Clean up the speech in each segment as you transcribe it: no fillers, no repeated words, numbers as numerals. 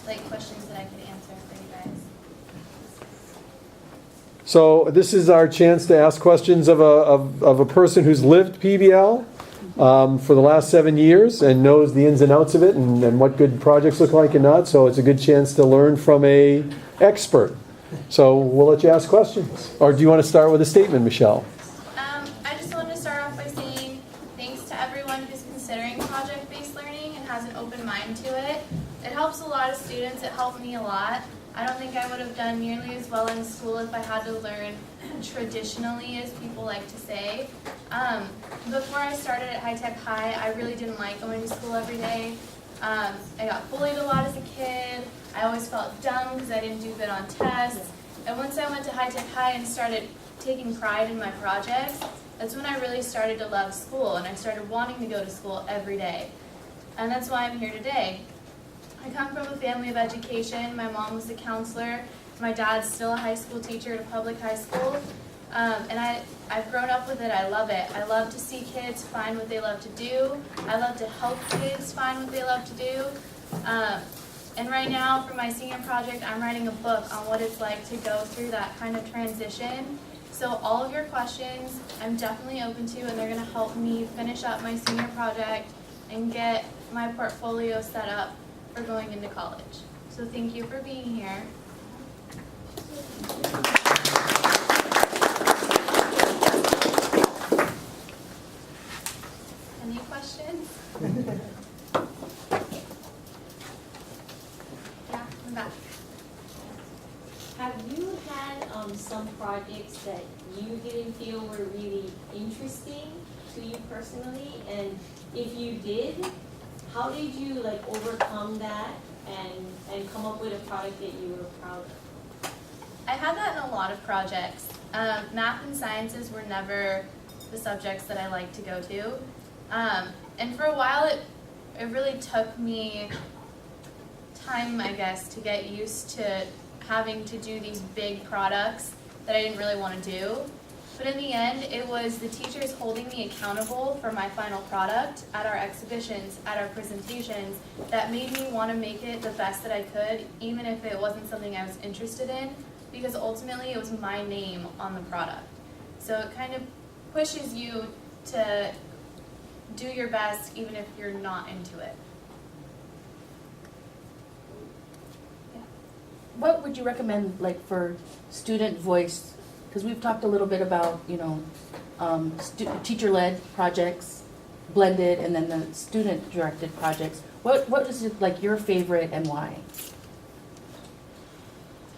like questions that I could answer for you guys. So this is our chance to ask questions of a person who's lived PBL for the last 7 years and knows the ins and outs of it and what good projects look like and not. So it's a good chance to learn from a expert. So we'll let you ask questions. Or do you want to start with a statement, Michelle? I just wanted to start off by saying thanks to everyone who's considering project-based learning and has an open mind to it. It helps a lot of students. It helped me a lot. I don't think I would have done nearly as well in school if I had to learn traditionally, as people like to say. Before I started at High Tech High, I really didn't like going to school every day. I got bullied a lot as a kid. I always felt dumb because I didn't do good on tests. And once I went to High Tech High and started taking pride in my projects, that's when I really started to love school and I started wanting to go to school every day. And that's why I'm here today. I come from a family of education. My mom was a counselor. My dad's still a high school teacher at a public high school. And I've grown up with it. I love it. I love to see kids find what they love to do. I love to help kids find what they love to do. And right now, for my senior project, I'm writing a book on what it's like to go through that kind of transition. So all of your questions, I'm definitely open to, and they're going to help me finish up my senior project and get my portfolio set up for going into college. So thank you for being here. Any questions? Yeah, in the back. Have you had some projects that you didn't feel were really interesting to you personally? And if you did, how did you like overcome that and come up with a product that you were proud of? I had that in a lot of projects. Math and sciences were never the subjects that I liked to go to. And for a while it really took me time, I guess, to get used to having to do these big products that I didn't really want to do. But in the end, it was the teachers holding me accountable for my final product at our exhibitions, at our presentations, that made me want to make it the best that I could, even if it wasn't something I was interested in, because ultimately it was my name on the product. So it kind of pushes you to do your best, even if you're not into it. What would you recommend, like, for student voice? Because we've talked a little bit about, you know, teacher-led projects, blended, and then the student-directed projects. What is it, like, your favorite and why? It's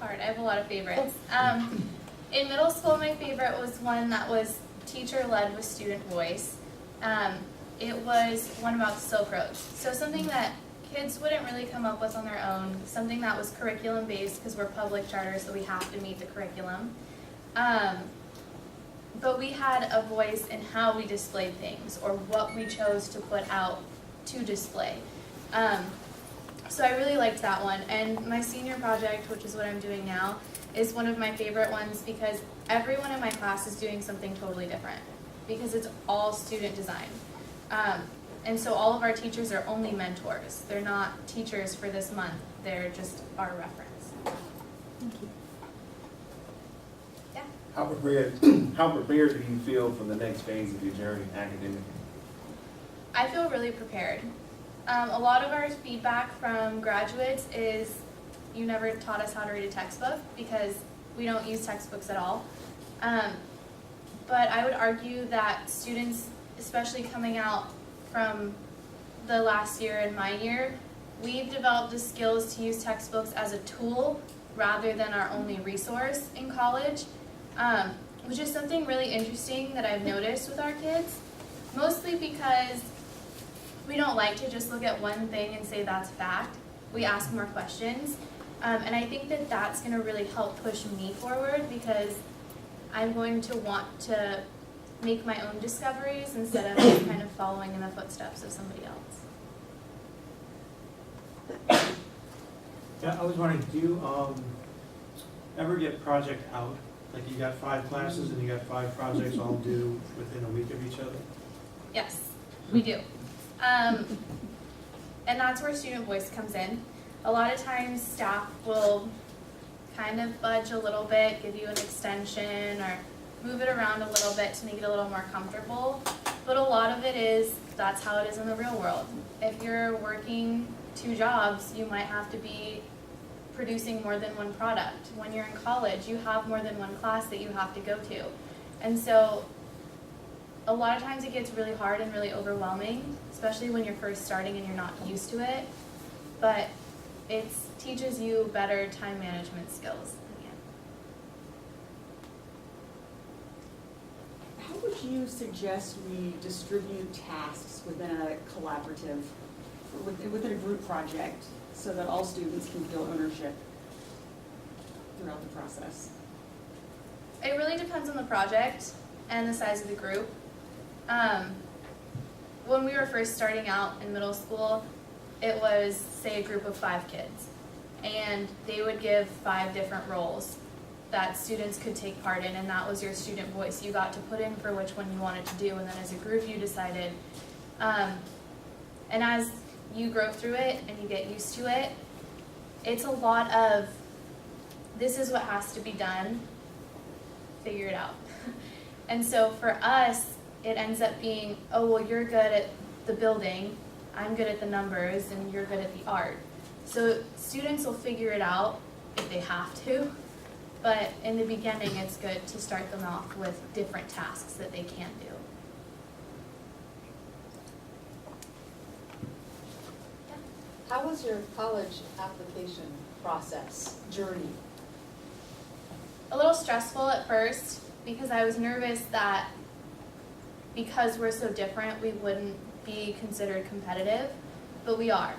hard. I have a lot of favorites. In middle school, my favorite was one that was teacher-led with student voice. It was one about Silk Road. So something that kids wouldn't really come up with on their own, something that was curriculum-based because we're public charter, so we have to meet the curriculum. But we had a voice in how we displayed things or what we chose to put out to display. So I really liked that one. And my senior project, which is what I'm doing now, is one of my favorite ones because everyone in my class is doing something totally different because it's all student design. And so all of our teachers are only mentors. They're not teachers for this month. They're just our reference. Thank you. Yeah. How prepared do you feel for the next phase of your journey academically? I feel really prepared. A lot of our feedback from graduates is you never taught us how to read a textbook because we don't use textbooks at all. But I would argue that students, especially coming out from the last year and my year, we've developed the skills to use textbooks as a tool rather than our only resource in college, which is something really interesting that I've noticed with our kids, mostly because we don't like to just look at one thing and say that's fact. We ask more questions, and I think that that's going to really help push me forward because I'm going to want to make my own discoveries instead of just kind of following in the footsteps of somebody else. Yeah, I was wondering, do you ever get project out? Like you got 5 classes and you got 5 projects all due within a week of each other? Yes, we do. And that's where student voice comes in. A lot of times staff will kind of budge a little bit, give you an extension or move it around a little bit to make it a little more comfortable. But a lot of it is, that's how it is in the real world. If you're working 2 jobs, you might have to be producing more than one product. When you're in college, you have more than one class that you have to go to. And so a lot of times it gets really hard and really overwhelming, especially when you're first starting and you're not used to it. But it teaches you better time management skills. How would you suggest we distribute tasks within a collaborative, within a group project, so that all students can feel ownership throughout the process? It really depends on the project and the size of the group. When we were first starting out in middle school, it was, say, a group of 5 kids, and they would give 5 different roles that students could take part in, and that was your student voice. You got to put in for which one you wanted to do, and then as a group you decided. And as you grow through it and you get used to it, it's a lot of, this is what has to be done, figure it out. And so for us, it ends up being, oh, well, you're good at the building, I'm good at the numbers, and you're good at the art. So students will figure it out if they have to, but in the beginning, it's good to start them off with different tasks that they can do. How was your college application process, journey? A little stressful at first because I was nervous that because we're so different, we wouldn't be considered competitive, but we are.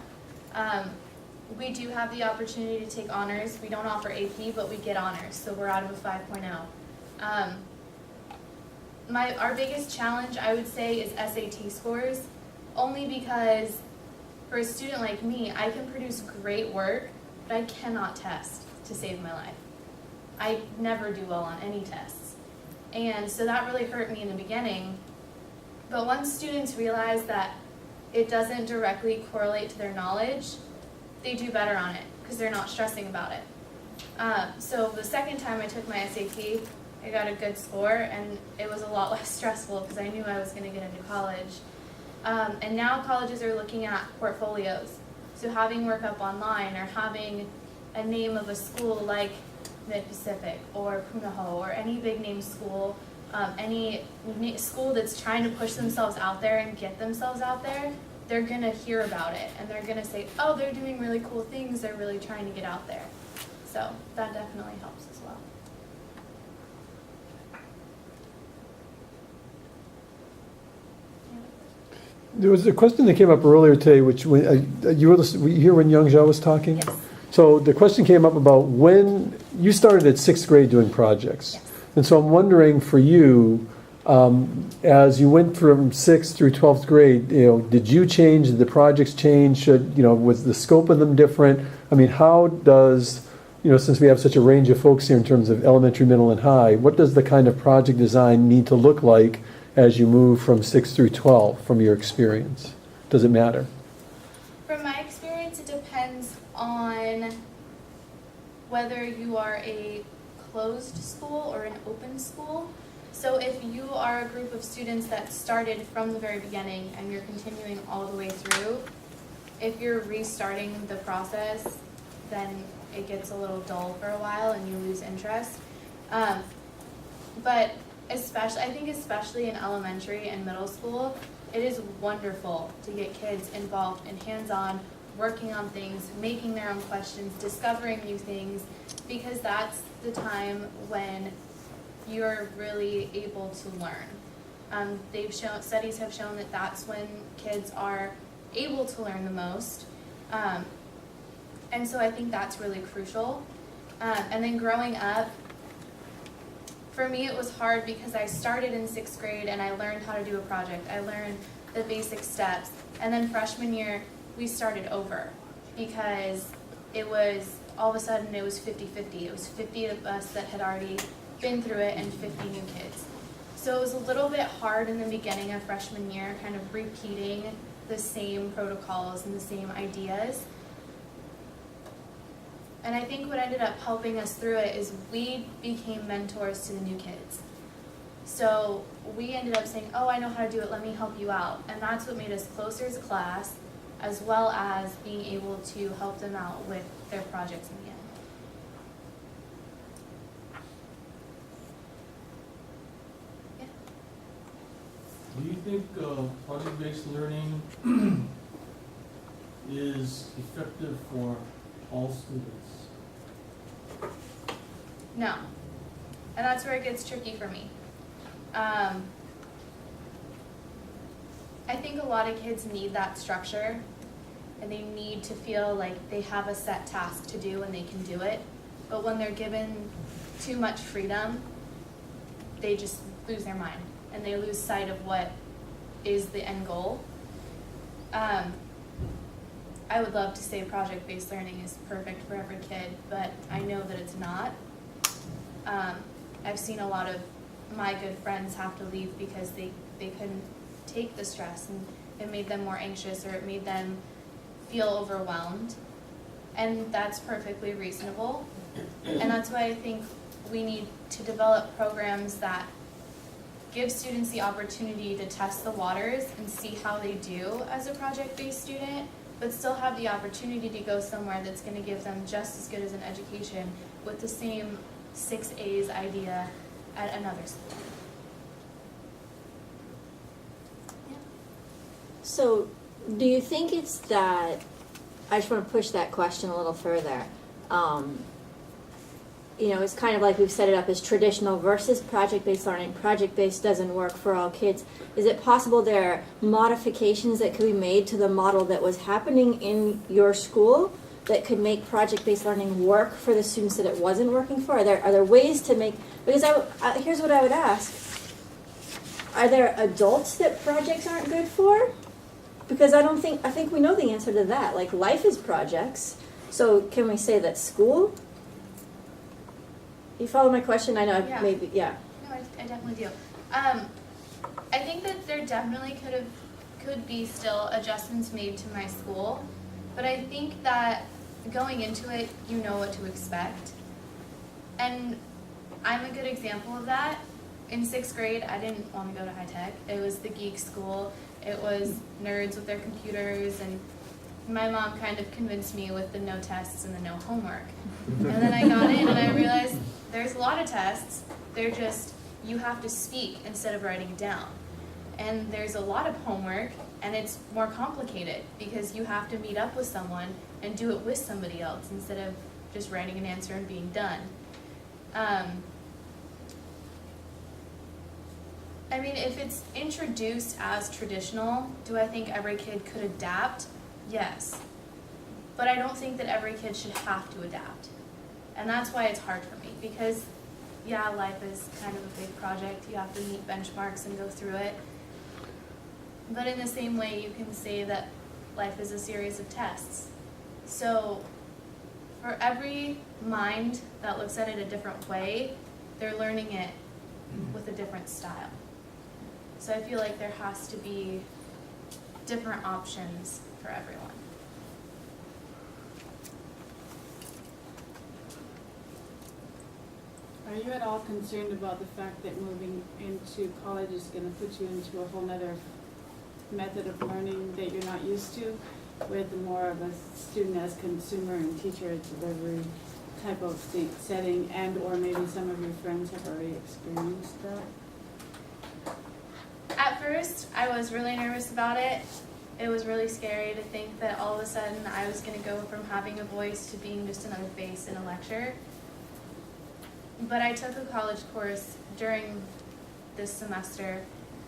We do have the opportunity to take honors. We don't offer AP, but we get honors, so we're out of a 5.0. Our biggest challenge, I would say, is SAT scores, only because for a student like me, I can produce great work, but I cannot test to save my life. I never do well on any tests. And so that really hurt me in the beginning. But once students realize that it doesn't directly correlate to their knowledge, they do better on it because they're not stressing about it. So the second time I took my SAT, I got a good score, and it was a lot less stressful because I knew I was going to get into college. And now colleges are looking at portfolios. So having work up online or having a name of a school like Mid-Pacific or Kupu Hou or any big name school, any school that's trying to push themselves out there and get themselves out there, they're going to hear about it and they're going to say, oh, they're doing really cool things, they're really trying to get out there. So that definitely helps as well. There was a question that came up earlier today, which were you here when Young Zhao was talking? Yes. So the question came up about when you started at 6th grade doing projects. Yes. And so I'm wondering for you, as you went from 6th through 12th grade, did you change, did the projects change? Was the scope of them different? I mean, how does, since we have such a range of folks here in terms of elementary, middle, and high, what does the kind of project design need to look like as you move from 6 through 12 from your experience? Does it matter? From my experience, it depends on whether you are a closed school or an open school. So if you are a group of students that started from the very beginning and you're continuing all the way through, if you're restarting the process, then it gets a little dull for a while and you lose interest. But especially in elementary and middle school, it is wonderful to get kids involved and hands-on, working on things, making their own questions, discovering new things, because that's the time when you're really able to learn. Studies have shown that that's when kids are able to learn the most. And so I think that's really crucial. And then growing up, for me it was hard because I started in 6th grade and I learned how to do a project. I learned the basic steps. And then freshman year, we started over because it was, all of a sudden it was 50-50. It was 50 of us that had already been through it and 50 new kids. So it was a little bit hard in the beginning of freshman year, kind of repeating the same protocols and the same ideas. And I think what ended up helping us through it is we became mentors to the new kids. So we ended up saying, oh, I know how to do it, let me help you out. And that's what made us closer as a class, as well as being able to help them out with their projects in the end. Do you think project-based learning is effective for all students? No. And that's where it gets tricky for me. I think a lot of kids need that structure, and they need to feel like they have a set task to do and they can do it. But when they're given too much freedom, they just lose their mind and they lose sight of what is the end goal. I would love to say project-based learning is perfect for every kid, but I know that it's not. I've seen a lot of my good friends have to leave because they couldn't take the stress, and it made them more anxious, or it made them feel overwhelmed. And that's perfectly reasonable. And that's why I think we need to develop programs that give students the opportunity to test the waters and see how they do as a project-based student, but still have the opportunity to go somewhere that's going to give them just as good as an education with the same 6 A's idea at another school. So, do you think it's that, I just want to push that question a little further. It's kind of like we've set it up as traditional versus project-based learning. Project-based doesn't work for all kids. Is it possible there are modifications that could be made to the model that was happening in your school that could make project-based learning work for the students that it wasn't working for? Are there ways to make, because here's what I would ask. Are there adults that projects aren't good for? Because I think we know the answer to that. Like, life is projects. So can we say that school? You follow my question? I know Yeah. maybe, yeah. No, I definitely do. I think that there definitely could be still adjustments made to my school, but I think that going into it, you know what to expect. And I'm a good example of that. In 6th grade, I didn't want to go to high tech. It was the geek school. It was nerds with their computers, and my mom kind of convinced me with the no tests and the no homework. And then I got in and I realized there's a lot of tests. They're just, you have to speak instead of writing it down. And there's a lot of homework, and it's more complicated because you have to meet up with someone and do it with somebody else instead of just writing an answer and being done. I mean, if it's introduced as traditional, do I think every kid could adapt? Yes. But I don't think that every kid should have to adapt. And that's why it's hard for me, because yeah, life is kind of a big project. You have to meet benchmarks and go through it. But in the same way, you can say that life is a series of tests. So for every mind that looks at it a different way, they're learning it with a different style. So I feel like there has to be different options for everyone. Are you at all concerned about the fact that moving into college is going to put you into a whole nother method of learning that you're not used to, with more of a student as consumer and teacher as delivery type of setting, and or maybe some of your friends have already experienced that? At first, I was really nervous about it. It was really scary to think that all of a sudden I was going to go from having a voice to being just another face in a lecture. But I took a college course during this semester,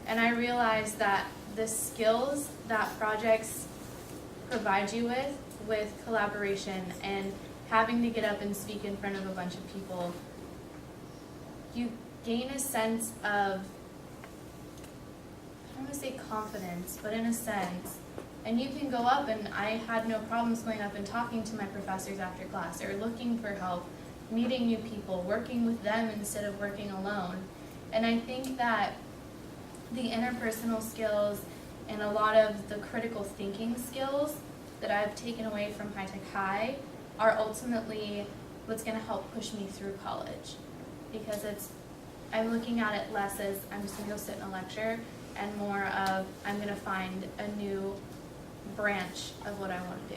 and I realized that the skills that projects provide you with collaboration and having to get up and speak in front of a bunch of people, you gain a sense of, I don't want to say confidence, but in a sense. And you can go up, and I had no problems going up and talking to my professors after class, or looking for help, meeting new people, working with them instead of working alone. And I think that the interpersonal skills and a lot of the critical thinking skills that I've taken away from High Tech High are ultimately what's gonna help push me through college. Because I'm looking at it less as I'm just gonna go sit in a lecture and more of I'm gonna find a new branch of what I wanna do.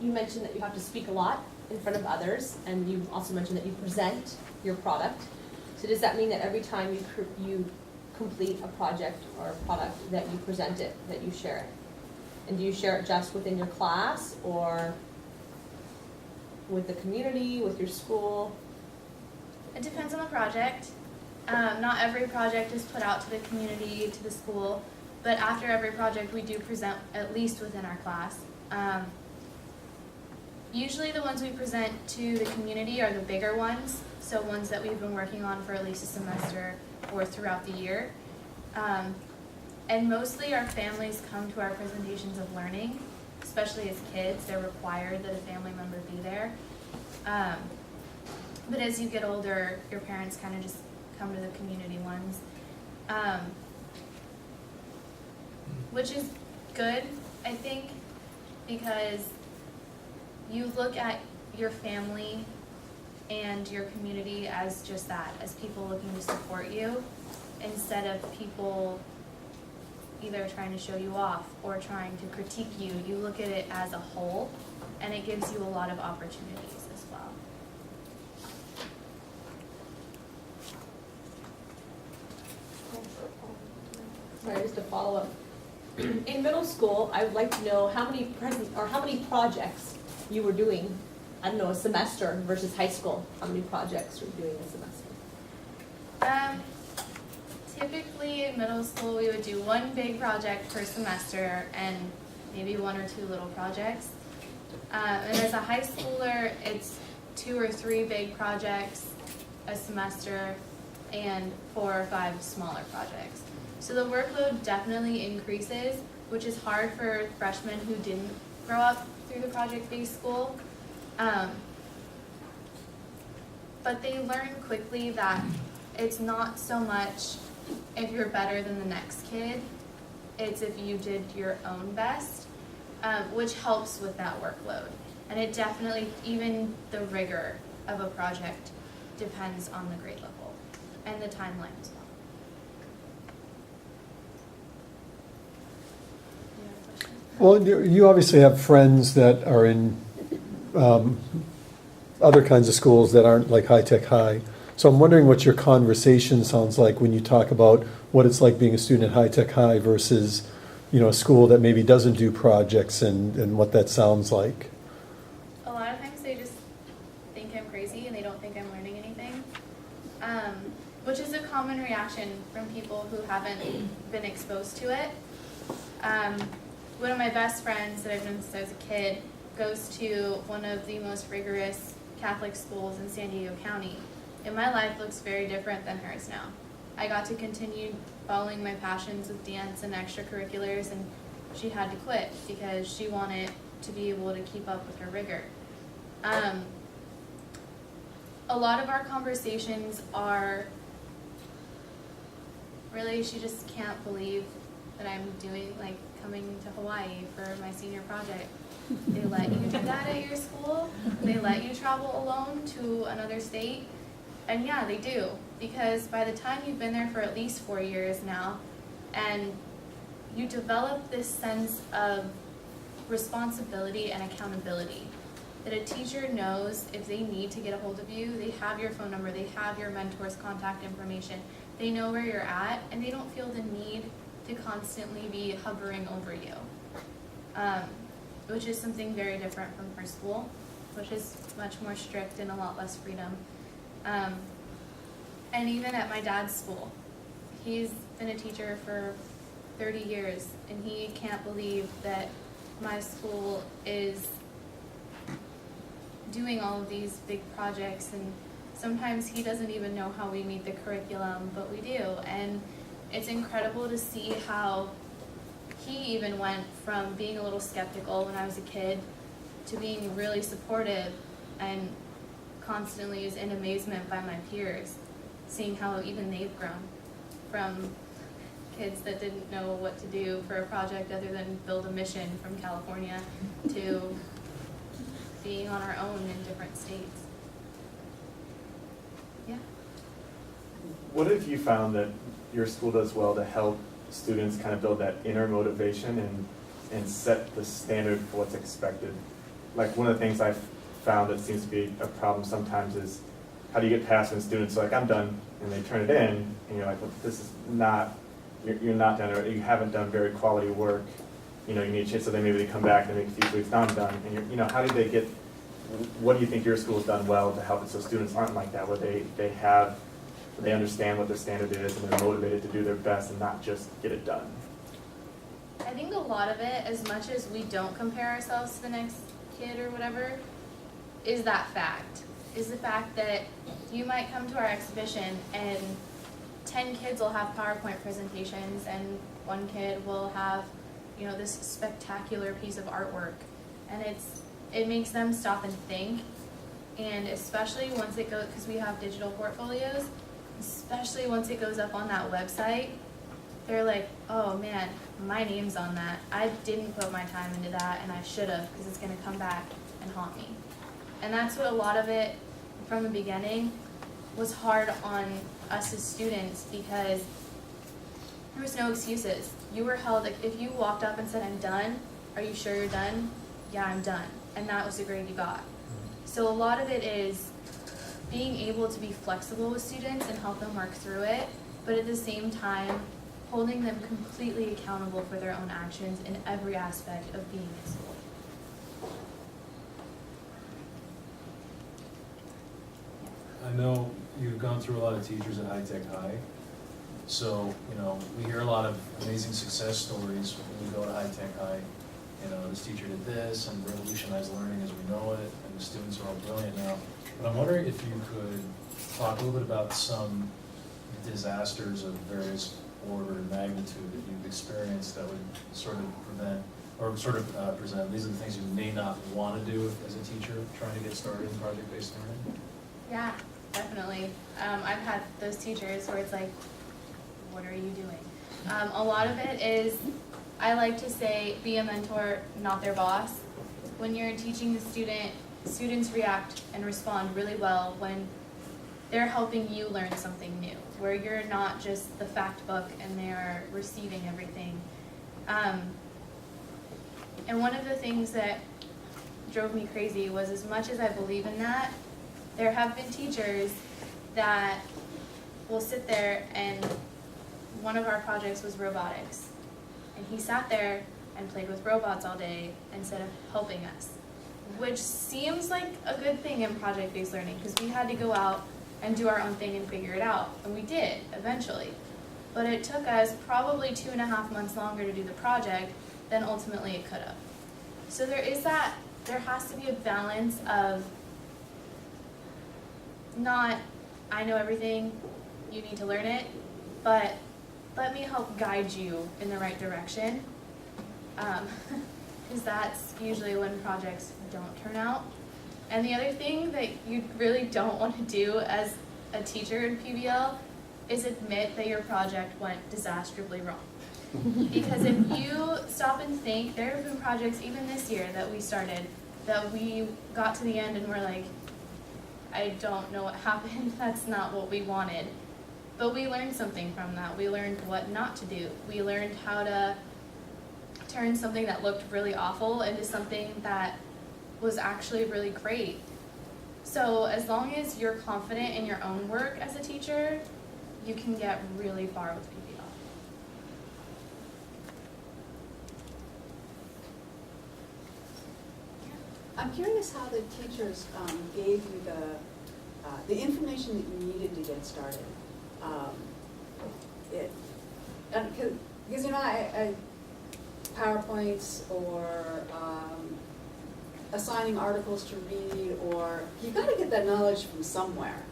You mentioned that you have to speak a lot in front of others, and you also mentioned that you present your product. So does that mean that every time you complete a project or a product that you present it, that you share it? And do you share it just within your class or with the community, with your school? It depends on the project. Not every project is put out to the community, to the school, but after every project we do present at least within our class. Usually the ones we present to the community are the bigger ones, so ones that we've been working on for at least a semester or throughout the year. And mostly our families come to our presentations of learning, especially as kids. They're required that a family member be there. But as you get older, your parents kind of just come to the community ones, which is good, I think, because you look at your family and your community as just that, as people looking to support you, instead of people either trying to show you off or trying to critique you. You look at it as a whole, and it gives you a lot of opportunities as well. Sorry, just to follow up. In middle school, I would like to know how many projects you were doing, I don't know, a semester versus high school. How many projects were you doing a semester? Typically in middle school, we would do one big project per semester and maybe one or two little projects. And as a high schooler, it's 2 or 3 big projects a semester and 4 or 5 smaller projects. So the workload definitely increases, which is hard for freshmen who didn't grow up through the project-based school. But they learn quickly that it's not so much if you're better than the next kid, it's if you did your own best, which helps with that workload. And it definitely, even the rigor of a project depends on the grade level and the timeline as well. Do you have a question? Well, you obviously have friends that are in other kinds of schools that aren't like high-tech high. So I'm wondering what your conversation sounds like when you talk about what it's like being a student at high-tech high versus, a school that maybe doesn't do projects and what that sounds like. A lot of times they just think I'm crazy and they don't think I'm learning anything, which is a common reaction from people who haven't been exposed to it. One of my best friends that I've known since I was a kid goes to one of the most rigorous Catholic schools in San Diego County. And my life looks very different than hers now. I got to continue following my passions with dance and extracurriculars, and she had to quit because she wanted to be able to keep up with her rigor. A lot of our conversations are really, she just can't believe that I'm coming to Hawaii for my senior project. They let you do that at your school. They let you travel alone to another state. And yeah, they do, because by the time you've been there for at least 4 years now, and you develop this sense of responsibility and accountability, that a teacher knows if they need to get a hold of you, they have your phone number, they have your mentor's contact information, they know where you're at, and they don't feel the need to constantly be hovering over you, which is something very different from her school, which is much more strict and a lot less freedom. And even at my dad's school, he's been a teacher for 30 years, and he can't believe that my school is doing all of these big projects, and sometimes he doesn't even know how we meet the curriculum, but we do. And it's incredible to see how he even went from being a little skeptical when I was a kid to being really supportive, and constantly is in amazement by my peers, seeing how even they've grown from kids that didn't know what to do for a project other than build a mission from California to being on our own in different states. Yeah. What have you found that your school does well to help students kind of build that inner motivation and set the standard for what's expected? Like, one of the things I've found that seems to be a problem sometimes is, how do you get past when students are like, I'm done, and they turn it in, and you're like, well, this is not, you're not done, or you haven't done very quality work, you know, you need a chance, so then maybe they come back and make a few weeks, now I'm done, and you're, you know, how do they get, what do you think your school's done well to help it so students aren't like that, where they understand what the standard is and they're motivated to do their best and not just get it done? I think a lot of it, as much as we don't compare ourselves to the next kid or whatever, is that fact. Is the fact that you might come to our exhibition and 10 kids will have PowerPoint presentations and one kid will have, you know, this spectacular piece of artwork. And it makes them stop and think. And especially once it goes, because we have digital portfolios, especially once it goes up on that website, they're like, oh man, my name's on that. I didn't put my time into that, and I should have, because it's going to come back and haunt me. And that's what a lot of it, from the beginning, was hard on us as students, because there was no excuses. You were held, like, if you walked up and said, I'm done, are you sure you're done? Yeah, I'm done. And that was the grade you got. So a lot of it is being able to be flexible with students and help them work through it, but at the same time, holding them completely accountable for their own actions in every aspect of being in school. I know you've gone through a lot of teachers at High Tech High, so, you know, we hear a lot of amazing success stories when we go to High Tech High. You know, this teacher did this and revolutionized learning as we know it, and the students are all brilliant now. But I'm wondering if you could talk a little bit about some disasters of various order and magnitude that you've experienced that would sort of prevent, or sort of present, these are the things you may not want to do as a teacher trying to get started in project-based learning. Yeah, definitely. I've had those teachers where it's like, what are you doing? A lot of it is, I like to say, be a mentor, not their boss. When you're teaching the student, students react and respond really well when they're helping you learn something new, where you're not just the fact book and they're receiving everything. And one of the things that drove me crazy was, as much as I believe in that, there have been teachers that will sit there, and one of our projects was robotics. And he sat there and played with robots all day instead of helping us, which seems like a good thing in project-based learning, because we had to go out and do our own thing and figure it out, and we did eventually. But it took us probably 2.5 months longer to do the project than ultimately it could have. So there has to be a balance of not, I know everything, you need to learn it, but let me help guide you in the right direction, because that's usually when projects don't turn out. And the other thing that you really don't want to do as a teacher in PBL is admit that your project went disastrously wrong. Because if you stop and think, there have been projects even this year that we started that we got to the end and we're like, I don't know what happened, that's not what we wanted. But we learned something from that. We learned what not to do. We learned how to turn something that looked really awful into something that was actually really great. So as long as you're confident in your own work as a teacher, you can get really far with PBL. I'm curious how the teachers gave you the information that you needed to get started. Because you know, PowerPoints or assigning articles to read, or you got to get that knowledge from somewhere,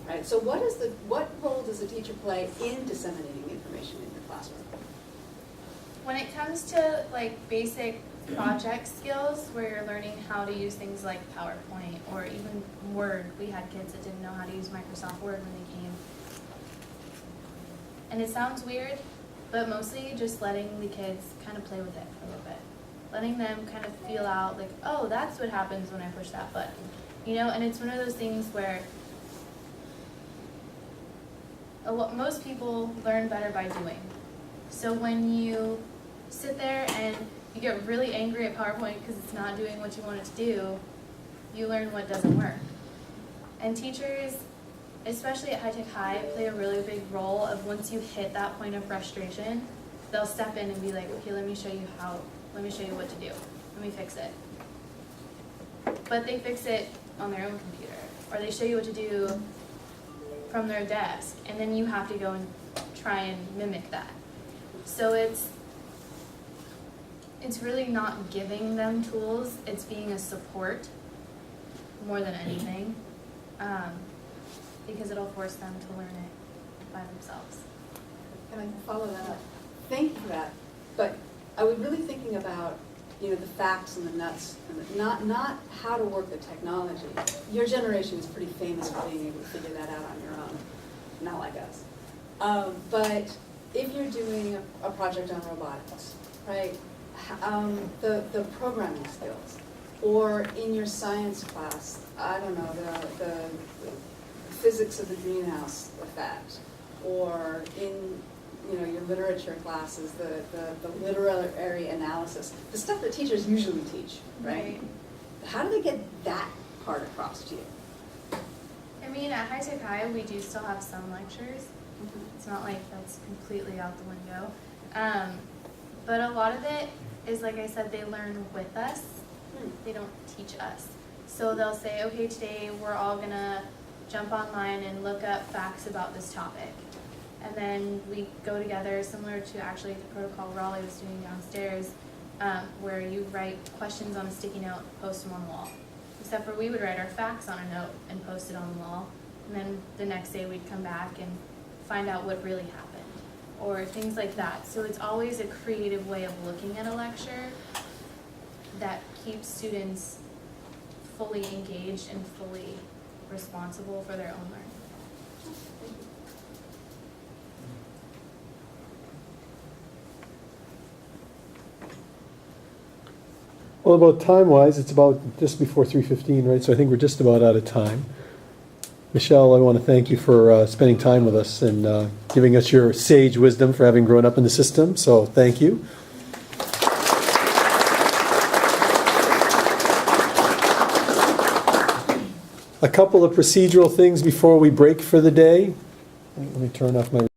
right? So what role does the teacher play in disseminating information in your classroom? When it comes to like basic project skills, where you're learning how to use things like PowerPoint or even Word, we had kids that didn't know how to use Microsoft Word when they came. And it sounds weird, but mostly just letting the kids kind of play with it for a little bit. Letting them kind of feel out like, oh, that's what happens when I push that button. You know, and it's one of those things where most people learn better by doing. So when you sit there and you get really angry at PowerPoint because it's not doing what you want it to do, you learn what doesn't work. And teachers, especially at High Tech High, play a really big role of once you hit that point of frustration, they'll step in and be like, okay, let me show you what to do. Let me fix it. But they fix it on their own computer, or they show you what to do from their desk, and then you have to go and try and mimic that. So it's really not giving them tools, it's being a support more than anything, because it'll force them to learn it by themselves. Can I follow that up? Thank you for that. But are we really thinking about, you know, the facts and the nuts, and not how to work the technology? Your generation is pretty famous for being able to figure that out on your own, not like us. But if you're doing a project on robotics, right, the programming skills, or in your science class, I don't know, the physics of the greenhouse effect, or in, you know, your literature classes, the literary analysis, the stuff that teachers usually teach, right? How do they get that part across to you? I mean, at High Tech High, we do still have some lectures. It's not like that's completely out the window. But a lot of it is, like I said, they learn with us. They don't teach us. So they'll say, okay, today we're all gonna jump online and look up facts about this topic. And then we go together, similar to actually the protocol Raleigh was doing downstairs, where you write questions on a sticky note, post them on the wall. Except for we would write our facts on a note and post it on the wall. And then the next day we'd come back and find out what really happened, or things like that. So it's always a creative way of looking at a lecture that keeps students fully engaged and fully responsible for their own learning. Well, about time-wise, it's about just before 3:15, right? So I think we're just about out of time. Michelle, I want to thank you for spending time with us and giving us your sage wisdom for having grown up in the system, so thank you. A couple of procedural things before we break for the day. Let me turn off my